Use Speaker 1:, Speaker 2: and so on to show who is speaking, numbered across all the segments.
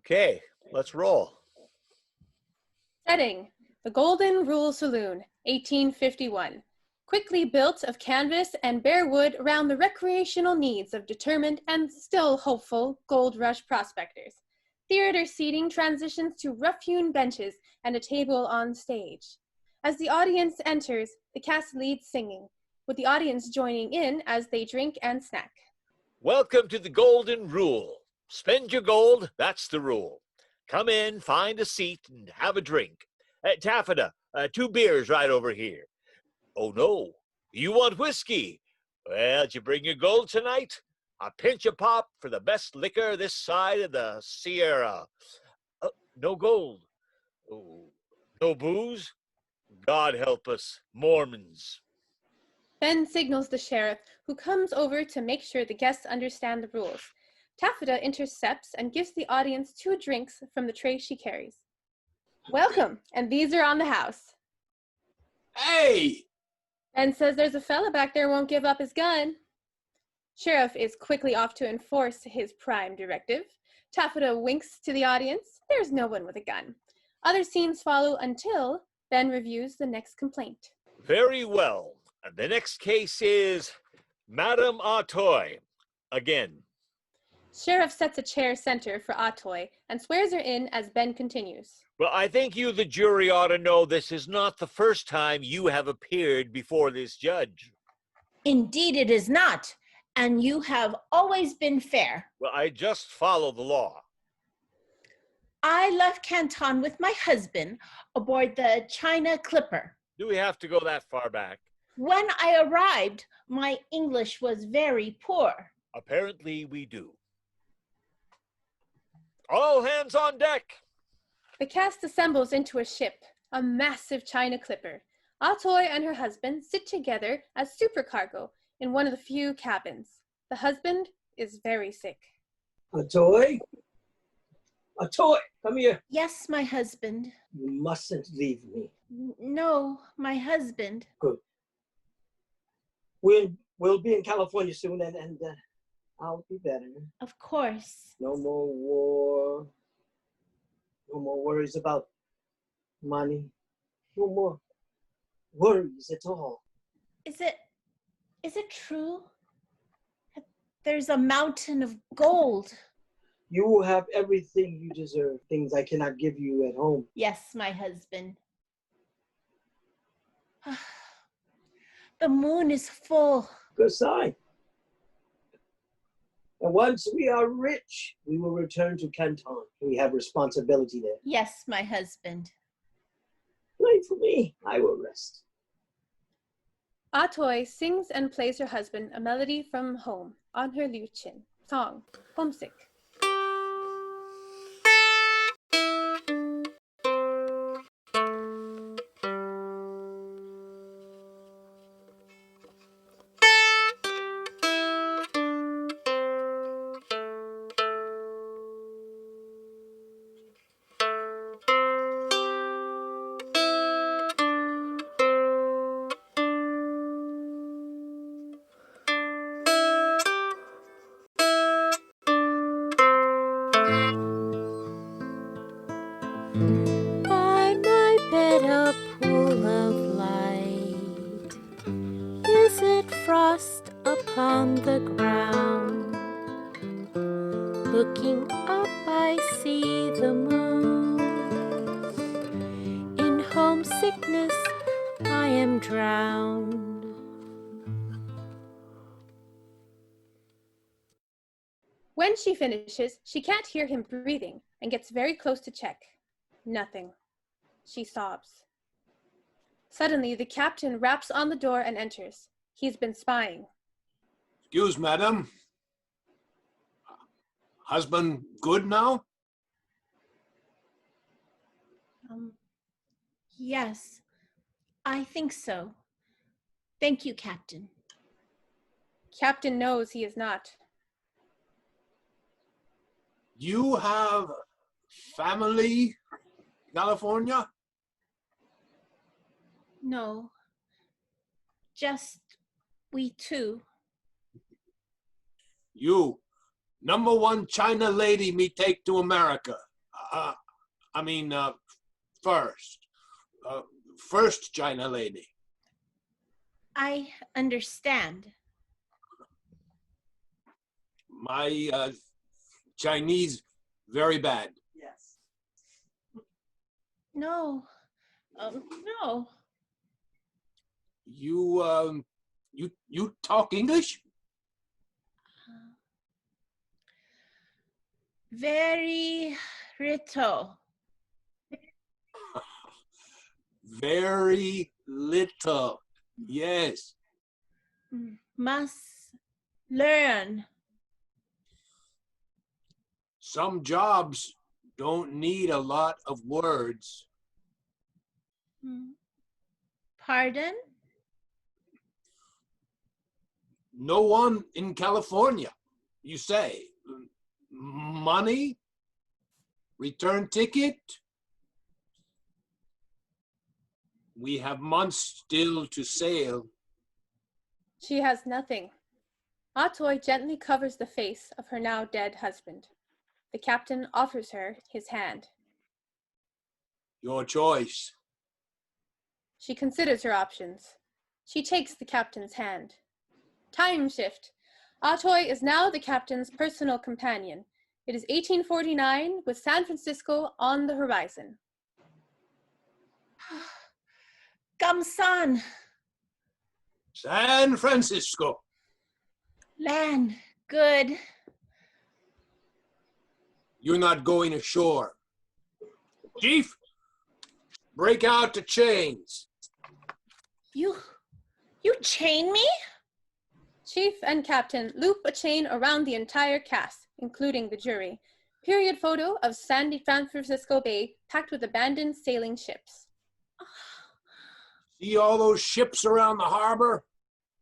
Speaker 1: Okay, let's roll.
Speaker 2: Setting, the Golden Rule Saloon, 1851. Quickly built of canvas and bare wood around the recreational needs of determined and still hopeful gold rush prospectors. Theater seating transitions to rough-hewn benches and a table on stage. As the audience enters, the cast leads singing, with the audience joining in as they drink and snack.
Speaker 1: Welcome to the Golden Rule. Spend your gold, that's the rule. Come in, find a seat, and have a drink. Taffeta, 2 beers right over here. Oh no, you want whiskey? Well, did you bring your gold tonight? A pinch of pop for the best liquor this side of the Sierra. No gold. Oh, no booze? God help us, Mormons.
Speaker 2: Ben signals the sheriff, who comes over to make sure the guests understand the rules. Taffeta intercepts and gives the audience 2 drinks from the tray she carries. Welcome, and these are on the house.
Speaker 3: Hey!
Speaker 2: Ben says there's a fella back there who won't give up his gun. Sheriff is quickly off to enforce his prime directive. Taffeta winks to the audience. There's no one with a gun. Other scenes follow until Ben reviews the next complaint.
Speaker 1: Very well. The next case is Madame Artois. Again.
Speaker 2: Sheriff sets a chair center for Atoy and swears her in as Ben continues.
Speaker 1: Well, I think you, the jury, ought to know this is not the first time you have appeared before this judge.
Speaker 4: Indeed it is not, and you have always been fair.
Speaker 1: Well, I just follow the law.
Speaker 4: I left Canton with my husband aboard the China Clipper.
Speaker 1: Do we have to go that far back?
Speaker 4: When I arrived, my English was very poor.
Speaker 1: Apparently we do. All hands on deck.
Speaker 2: The cast assembles into a ship, a massive China Clipper. Atoy and her husband sit together as supercargo in one of the few cabins. The husband is very sick.
Speaker 5: Atoy? Atoy, come here.
Speaker 4: Yes, my husband.
Speaker 5: You mustn't leave me.
Speaker 4: No, my husband.
Speaker 5: Good. We'll be in California soon, and I'll be better.
Speaker 4: Of course.
Speaker 5: No more war. No more worries about money. No more worries at all.
Speaker 4: Is it true? There's a mountain of gold.
Speaker 5: You will have everything you deserve, things I cannot give you at home.
Speaker 4: Yes, my husband. The moon is full.
Speaker 5: Good sign. And once we are rich, we will return to Canton. We have responsibility there.
Speaker 4: Yes, my husband.
Speaker 5: Play for me. I will rest.
Speaker 2: Atoy sings and plays her husband a melody from home on her liuchin. Song, Homesick.
Speaker 6: By my bed a pool of light. Is it frost upon the ground? Looking up I see the moon. In homesickness I am drowned.
Speaker 2: When she finishes, she can't hear him breathing and gets very close to check. Nothing. She sobs. Suddenly, the captain raps on the door and enters. He's been spying.
Speaker 3: Excuse, madam. Husband good now?
Speaker 4: Yes, I think so. Thank you, Captain.
Speaker 2: Captain knows he is not.
Speaker 3: You have family, California?
Speaker 4: No, just we two.
Speaker 3: You, #1 China lady me take to America. I mean, first. First China lady.
Speaker 4: I understand.
Speaker 3: My Chinese very bad.
Speaker 5: Yes.
Speaker 4: No. No.
Speaker 3: You talk English?
Speaker 4: Very little.
Speaker 3: Very little. Yes.
Speaker 4: Must learn.
Speaker 3: Some jobs don't need a lot of words.
Speaker 4: Pardon?
Speaker 3: No one in California, you say. Money? Return ticket? We have months still to sail.
Speaker 2: She has nothing. Atoy gently covers the face of her now dead husband. The captain offers her his hand.
Speaker 3: Your choice.
Speaker 2: She considers her options. She takes the captain's hand. Time shift. Atoy is now the captain's personal companion. It is 1849 with San Francisco on the horizon.
Speaker 4: Gamsan.
Speaker 3: San Francisco.
Speaker 4: Land. Good.
Speaker 3: You're not going ashore. Chief, break out the chains.
Speaker 4: You chain me?
Speaker 2: Chief and captain loop a chain around the entire cast, including the jury. Period photo of sandy San Francisco Bay packed with abandoned sailing ships.
Speaker 3: See all those ships around the harbor?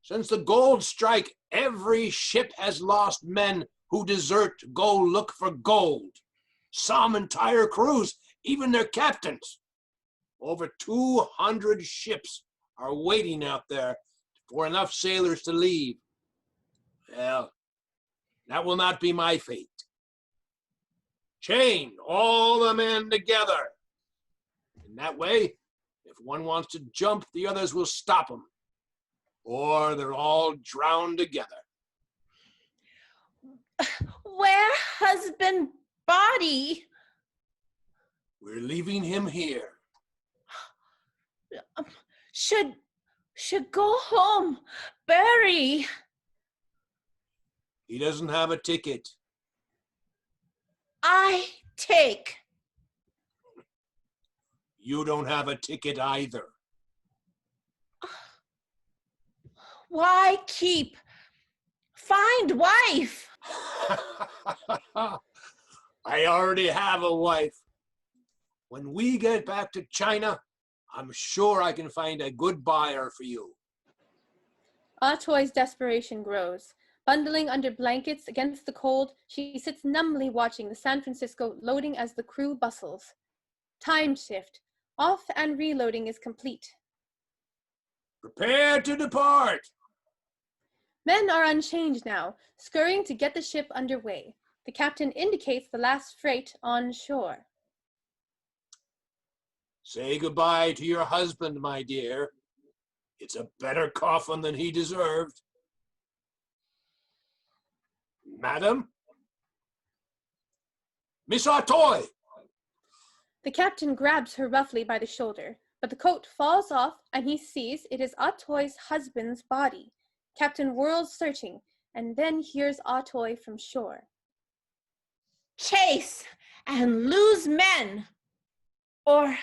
Speaker 3: Since the gold strike, every ship has lost men who desert to go look for gold. Some entire crews, even their captains. Over 200 ships are waiting out there for enough sailors to leave. Well, that will not be my fate. Chain all the men together. In that way, if one wants to jump, the others will stop them. Or they're all drowned together.
Speaker 4: Where husband body?
Speaker 3: We're leaving him here.
Speaker 4: Should go home. Bury.
Speaker 3: He doesn't have a ticket.
Speaker 4: I take.
Speaker 3: You don't have a ticket either.
Speaker 4: Why keep? Find wife.
Speaker 3: I already have a wife. When we get back to China, I'm sure I can find a good buyer for you.
Speaker 2: Atoy's desperation grows. Bundling under blankets against the cold, she sits numbly watching the San Francisco loading as the crew bustles. Time shift. Off and reloading is complete.
Speaker 3: Prepare to depart.
Speaker 2: Men are unchanged now, scurrying to get the ship underway. The captain indicates the last freight on shore.
Speaker 3: Say goodbye to your husband, my dear. It's a better coffin than he deserved. Madam? Miss Atoy!
Speaker 2: The captain grabs her roughly by the shoulder, but the coat falls off and he sees it is Atoy's husband's body. Captain whirls searching and then hears Atoy from shore.
Speaker 4: Chase and lose men. Or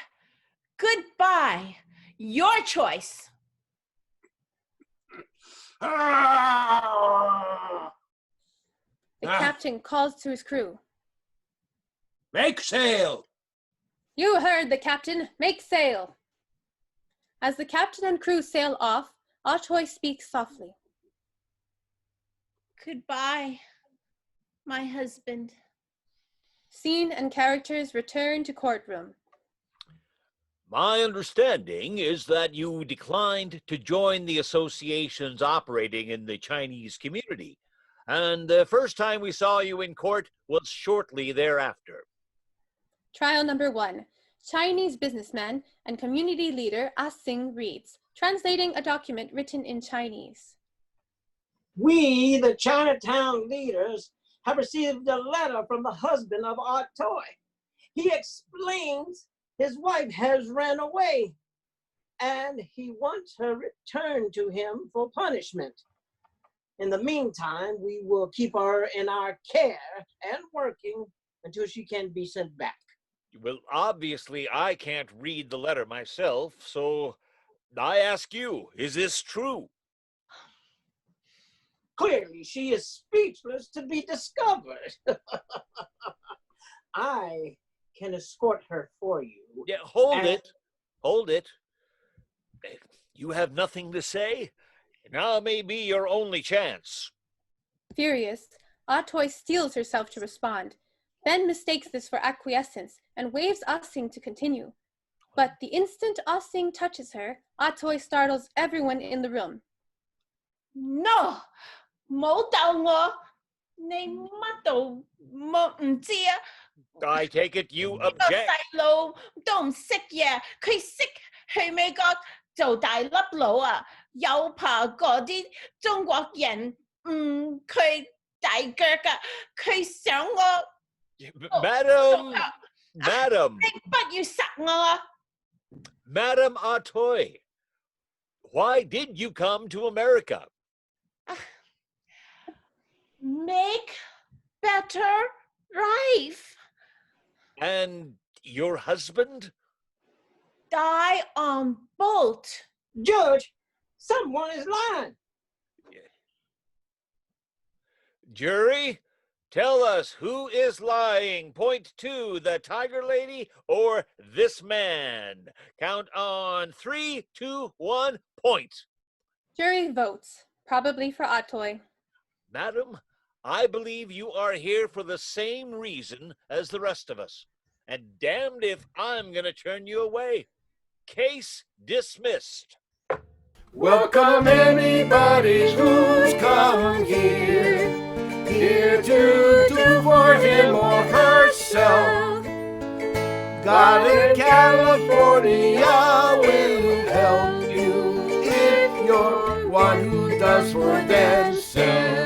Speaker 4: goodbye. Your choice.
Speaker 2: The captain calls to his crew.
Speaker 3: Make sail!
Speaker 2: You heard the captain. Make sail. As the captain and crew sail off, Atoy speaks softly.
Speaker 4: Goodbye, my husband.
Speaker 2: Scene and characters return to courtroom.
Speaker 1: My understanding is that you declined to join the associations operating in the Chinese community, and the first time we saw you in court was shortly thereafter.
Speaker 2: Trial number 1. Chinese businessman and community leader Ah Sing reads, translating a document written in Chinese.
Speaker 5: We, the Chinatown leaders, have received a letter from the husband of our toy. He explains his wife has ran away and he wants her returned to him for punishment. In the meantime, we will keep her in our care and working until she can be sent back.
Speaker 1: Well, obviously, I can't read the letter myself, so I ask you, is this true?
Speaker 5: Clearly, she is speechless to be discovered. I can escort her for you.
Speaker 1: Yeah, hold it. Hold it. You have nothing to say? Now may be your only chance.
Speaker 2: Furious, Ah Toy steels herself to respond. Ben mistakes this for acquiescence and waves Ah Sing to continue. But the instant Ah Sing touches her, Ah Toy startles everyone in the room.
Speaker 4: No, 冇逗我，你乜都唔知啊！
Speaker 1: I take it you
Speaker 4: 個
Speaker 1: object.
Speaker 4: 細路都唔識嘢，佢識去美國做大粒佬啊！有怕嗰啲中國人佢大腳㗎，佢想我
Speaker 1: Madam, Madam,
Speaker 4: 你不要殺我啊！
Speaker 1: Madam Atoy, why did you come to America?
Speaker 4: Make better life.
Speaker 1: And your husband?
Speaker 4: Die on boat.
Speaker 5: Judge, someone is lying.
Speaker 1: Jury, tell us who is lying. Point to the tiger lady or this man. Count on 3, 2, 1, point.
Speaker 2: Jury votes, probably for Ah Toy.
Speaker 1: Madam, I believe you are here for the same reason as the rest of us. And damned if I'm going to turn you away. Case dismissed.
Speaker 3: Welcome anybody who's come here to do for him or herself. God in California will help you if you're one who does for themselves.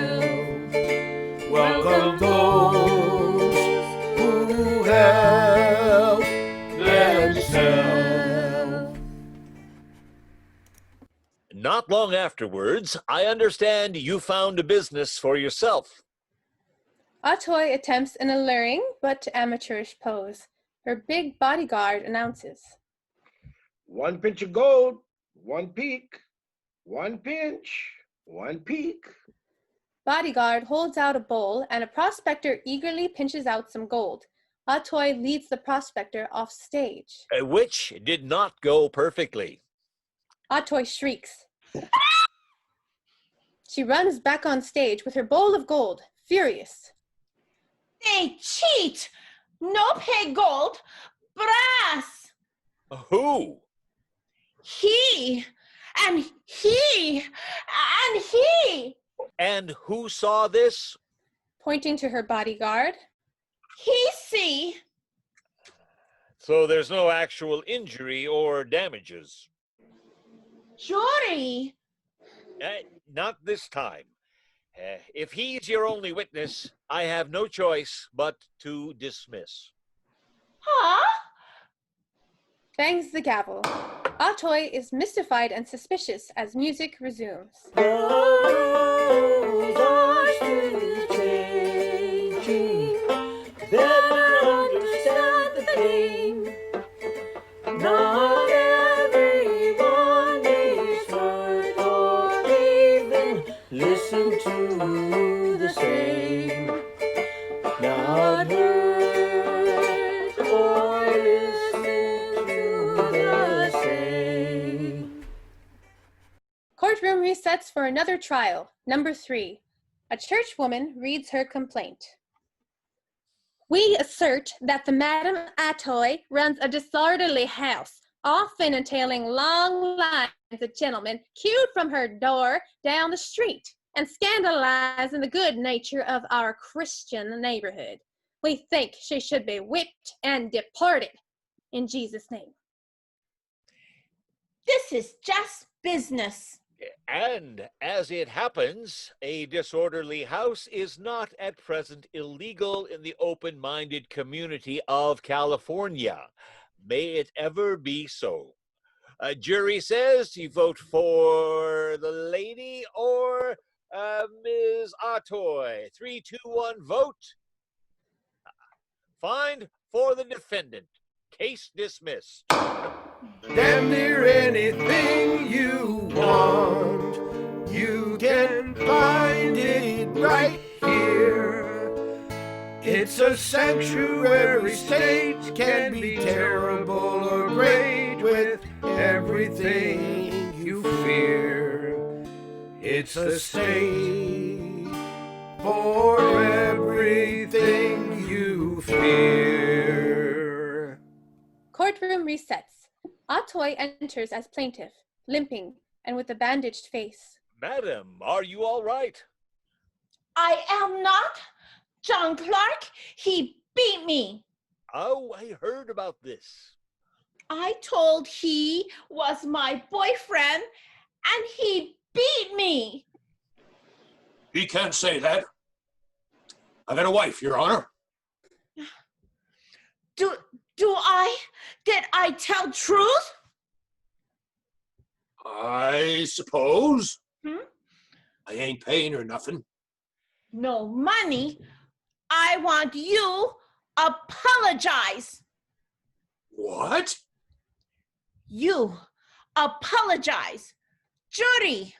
Speaker 3: Welcome those who help themselves.
Speaker 1: Not long afterwards, I understand you found a business for yourself.
Speaker 2: Ah Toy attempts an alluring but amateurish pose. Her big bodyguard announces.
Speaker 3: 1 pinch of gold, 1 peak, 1 pinch, 1 peak.
Speaker 2: Bodyguard holds out a bowl and a prospector eagerly pinches out some gold. Ah Toy leads the prospector off stage.
Speaker 1: Which did not go perfectly.
Speaker 2: Ah Toy shrieks. She runs back on stage with her bowl of gold, furious.
Speaker 4: They cheat. No pay gold. Brass.
Speaker 1: Who?
Speaker 4: He. And he. And he.
Speaker 1: And who saw this?
Speaker 2: Pointing to her bodyguard.
Speaker 4: He see.
Speaker 1: So there's no actual injury or damages.
Speaker 4: Jury.
Speaker 1: Not this time. If he's your only witness, I have no choice but to dismiss.
Speaker 4: Huh?
Speaker 2: Bangs the gavel. Ah Toy is mystified and suspicious as music resumes.
Speaker 6: Roads are still changing. Better understand the game. Not everyone is worth or even listen to the same. Not heard or listen to the same.
Speaker 2: Courtroom resets for another trial. Number 3. A churchwoman reads her complaint. We assert that the Madam Atoy runs a disorderly house, often entailing long lines of gentlemen queued from her door down the street and scandalizing the good nature of our Christian neighborhood. We think she should be whipped and deported. In Jesus' name.
Speaker 4: This is just business.
Speaker 1: And as it happens, a disorderly house is not at present illegal in the open-minded community of California. May it ever be so. A jury says you vote for the lady or Ms. Atoy. 3, 2, 1, vote. Find for the defendant. Case dismissed.
Speaker 7: Damn near anything you want, you can find it right here. It's a sanctuary state, can be terrible or great with everything you fear. It's a state for everything you fear.
Speaker 2: Courtroom resets. Atoy enters as plaintiff, limping and with a bandaged face.
Speaker 1: Madam, are you all right?
Speaker 4: I am not. John Clark, he beat me.
Speaker 1: Oh, I heard about this.
Speaker 4: I told he was my boyfriend and he beat me.
Speaker 3: He can't say that. I got a wife, Your Honor.
Speaker 4: Did I tell truth?
Speaker 3: I suppose.
Speaker 4: Hmm?
Speaker 3: I ain't paying her nothing.
Speaker 4: No money. I want you apologize.
Speaker 3: What?
Speaker 4: You apologize. Jury.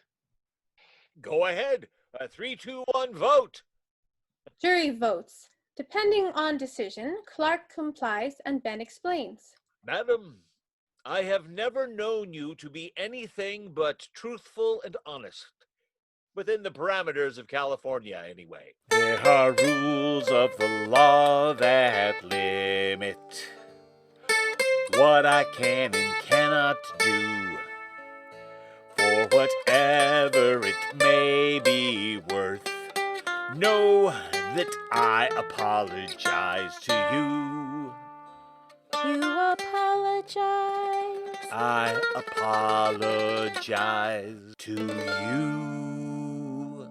Speaker 1: Go ahead. 3, 2, 1, vote.
Speaker 2: Jury votes. Depending on decision, Clark complies and Ben explains.
Speaker 1: Madam, I have never known you to be anything but truthful and honest. Within the parameters of California, anyway. There are rules of the law that limit what I can and cannot do. For whatever it may be worth, know that I apologize to you.
Speaker 6: You apologize.
Speaker 1: I apologize to you.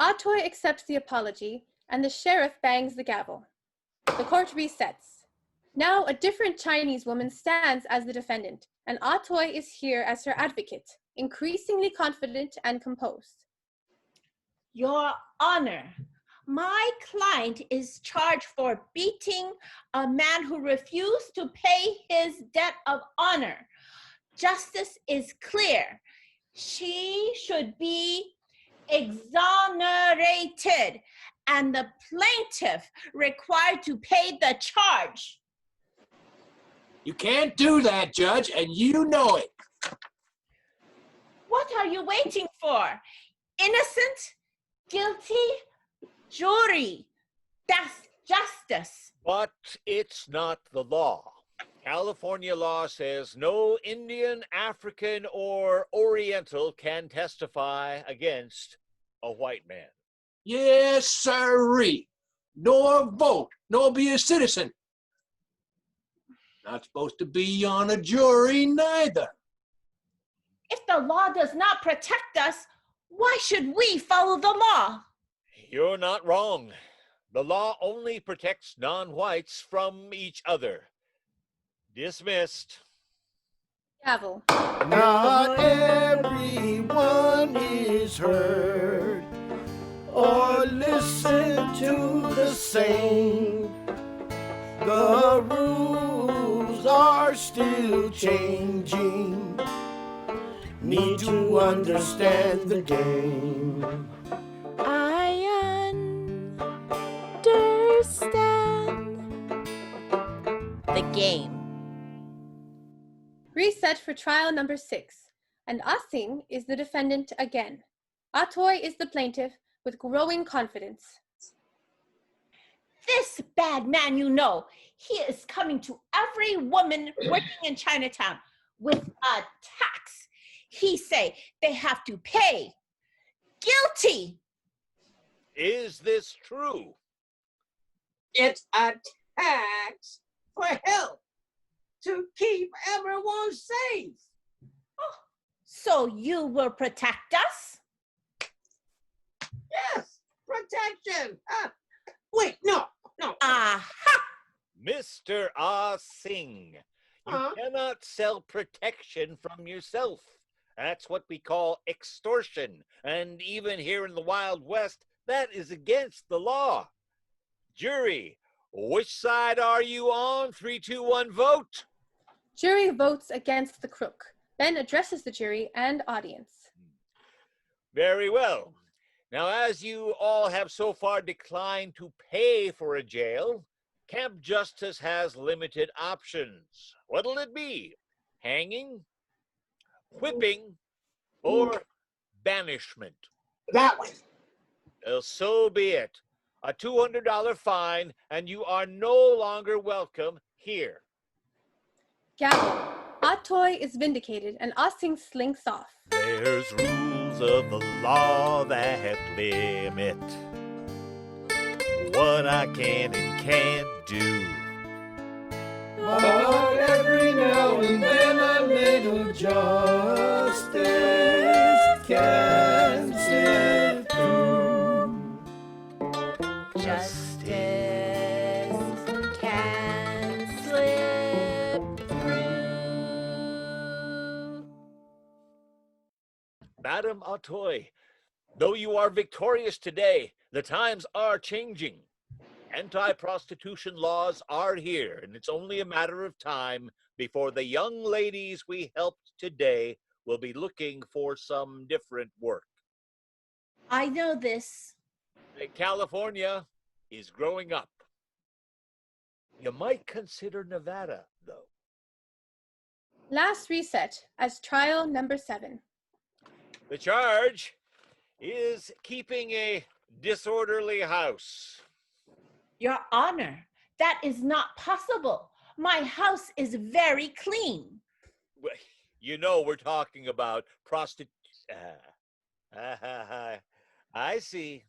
Speaker 2: Atoy accepts the apology, and the sheriff bangs the gavel. The court resets. Now a different Chinese woman stands as the defendant, and Atoy is here as her advocate, increasingly confident and composed.
Speaker 4: Your Honor, my client is charged for beating a man who refused to pay his debt of honor. Justice is clear. She should be exonerated and the plaintiff required to pay the charge.
Speaker 3: You can't do that, Judge, and you know it.
Speaker 4: What are you waiting for? Innocent? Guilty? Jury. That's justice.
Speaker 1: But it's not the law. California law says no Indian, African, or Oriental can testify against a white man.
Speaker 3: Yes, sirree. Nor vote, nor be a citizen. Not supposed to be on a jury neither.
Speaker 4: If the law does not protect us, why should we follow the law?
Speaker 1: You're not wrong. The law only protects non-whites from each other. Dismissed.
Speaker 2: Gavel.
Speaker 7: Not everyone is heard or listen to the same. The rules are still changing. Need to understand the game.
Speaker 6: I understand
Speaker 4: The game.
Speaker 2: Reset for trial number 6, and Asing is the defendant again. Atoy is the plaintiff with growing confidence.
Speaker 4: This bad man you know, he is coming to every woman working in Chinatown with a tax. He say they have to pay. Guilty.
Speaker 1: Is this true?
Speaker 5: It's a tax for help to keep everyone safe.
Speaker 4: So you will protect us?
Speaker 5: Yes, protection. Wait, no.
Speaker 4: Aha!
Speaker 1: Mr. Ah Sing, you
Speaker 5: Huh?
Speaker 1: cannot sell protection from yourself. That's what we call extortion. And even here in the Wild West, that is against the law. Jury, which side are you on? 3, 2, 1, vote.
Speaker 2: Jury votes against the crook. Ben addresses the jury and audience.
Speaker 1: Very well. Now, as you all have so far declined to pay for a jail, Camp Justice has limited options. What'll it be? Hanging, whipping, or banishment?
Speaker 5: That one.
Speaker 1: Well, so be it. A $200 fine, and you are no longer welcome here.
Speaker 2: Gavel. Atoy is vindicated and Ossing slinks off.
Speaker 1: There's rules of the law that limit what I can and can't do.
Speaker 7: But every now and then a little justice can slip through.
Speaker 4: Justice can slip through.
Speaker 1: Madam Atoy, though you are victorious today, the times are changing. Anti-prostitution laws are here, and it's only a matter of time before the young ladies we helped today will be looking for some different work.
Speaker 4: I know this.
Speaker 1: California is growing up. You might consider Nevada, though.
Speaker 2: Last reset as trial number 7.
Speaker 1: The charge is keeping a disorderly house.
Speaker 4: Your Honor, that is not possible. My house is very clean.
Speaker 1: Well, you know we're talking about I see.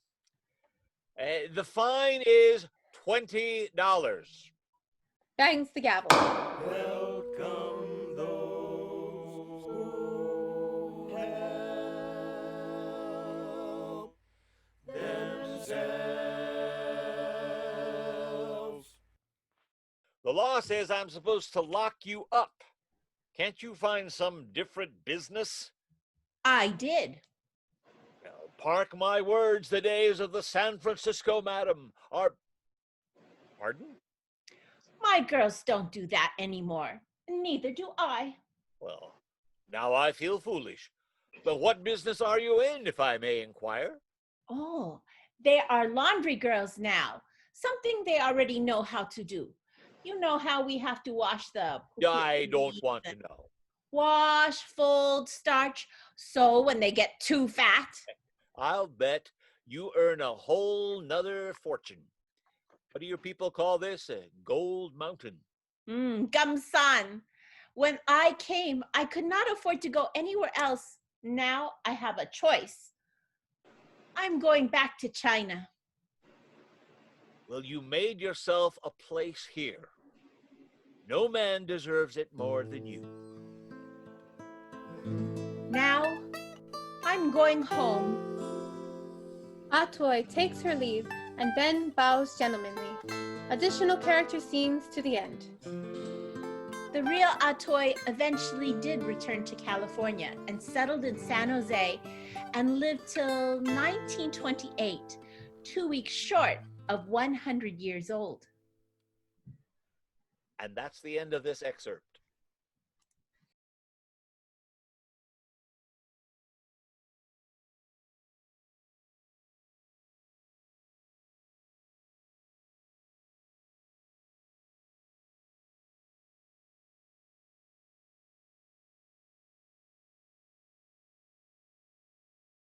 Speaker 1: The fine is $20.
Speaker 2: Bangs the gavel.
Speaker 7: Welcome those who help themselves.
Speaker 1: The law says I'm supposed to lock you up. Can't you find some different business?
Speaker 4: I did.
Speaker 1: Mark my words, the days of the San Francisco madam are... Pardon?
Speaker 4: My girls don't do that anymore. Neither do I.
Speaker 1: Well, now I feel foolish. But what business are you in, if I may inquire?
Speaker 4: Oh, they are laundry girls now. Something they already know how to do. You know how we have to wash the...
Speaker 1: I don't want to know.
Speaker 4: Wash, fold, starch, so when they get too fat.
Speaker 1: I'll bet you earn a whole nother fortune. What do your people call this? A gold mountain.
Speaker 4: Gamsan. When I came, I could not afford to go anywhere else. Now I have a choice. I'm going back to China.
Speaker 1: Well, you made yourself a place here. No man deserves it more than you.
Speaker 4: Now I'm going home.
Speaker 2: Atoy takes her leave and Ben bows gentlemanly. Additional character scenes to the end.
Speaker 4: The real Atoy eventually did return to California and settled in San Jose and lived till 1928, 2 weeks short of 100 years old.
Speaker 1: And that's the end of this excerpt.